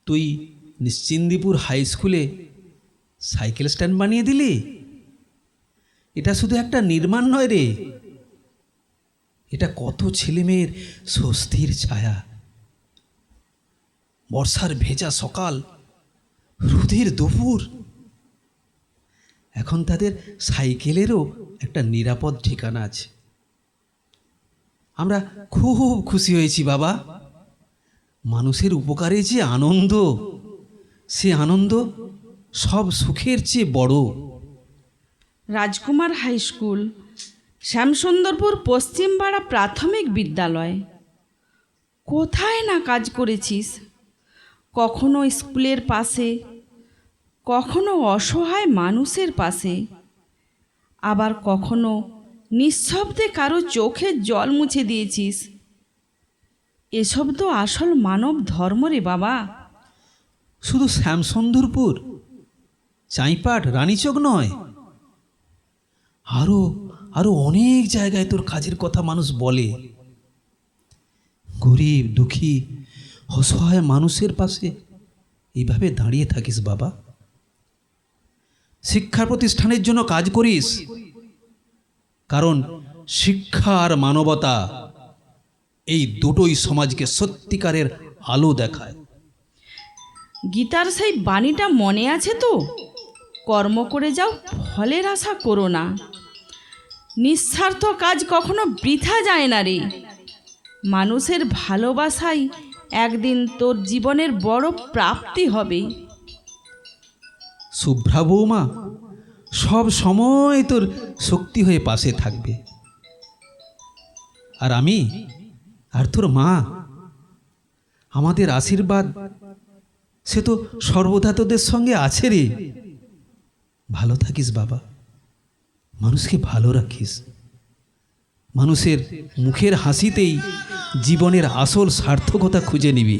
তুই নিশ্চিন্দিপুর হাই স্কুলে cycle stand বানিয়ে দিলি? এটা শুধু একটা নির্মাণ নয় রে, এটা কত ছেলেমেয়ের স্বস্তির ছায়া। বর্ষার ভেজা সকাল, রোদের দুপুর, এখন তাদের সাইকেলেরও একটা নিরাপদ ঠিকানা আছে। আমরা খুব খুশি হয়েছি বাবা। মানুষের উপকারে যে আনন্দ, সে আনন্দ সব সুখের চেয়ে বড়। রাজকুমার হাই স্কুল, শ্যামসুন্দরপুর পশ্চিমপাড়া প্রাথমিক বিদ্যালয়, কোথায় না কাজ করেছিস। কখনো স্কুলের পাশে, কখনো অসহায় মানুষের পাশে, আবার কখনো নিঃশব্দে কারো চোখের জল মুছে দিয়েছিস। এসব তো আসল মানব ধর্ম রে বাবা। শুধু শ্যামসুন্দরপুর, চাঁইপাট, রানীচক নয়, আরো আরো অনেক জায়গায় তোর কাজের কথা মানুষ বলে। গরিব দুঃখী অসহায় মানুষের পাশে এইভাবে দাঁড়িয়ে থাকিস বাবা। শিক্ষা প্রতিষ্ঠানের জন্য কাজ করিস, কারণ শিক্ষা আর মানবতা এই দুটোই সমাজকে সত্যিকারের আলো দেখায়। গীতার সেই বাণীটা মনে আছে তো? কর্ম করে যাও, ফলের আশা করো না। নিঃস্বার্থ কাজ কখনো বৃথা যায় না রে। মানুষের ভালোবাসাই একদিন তোর জীবনের বড় প্রাপ্তি হবে। শুভ্রা বৌমা সব সময় তোর শক্তি হয়ে পাশে থাকবে, আর আমি আর তোর মা, আমাদের আশীর্বাদ সে তো সর্বদা তোদের সঙ্গে আছে রে। ভালো থাকিস বাবা, মানুষকে ভালো রাখিস। মানুষের মুখের হাসিতেই জীবনের আসল সার্থকতা খুঁজে নিবি।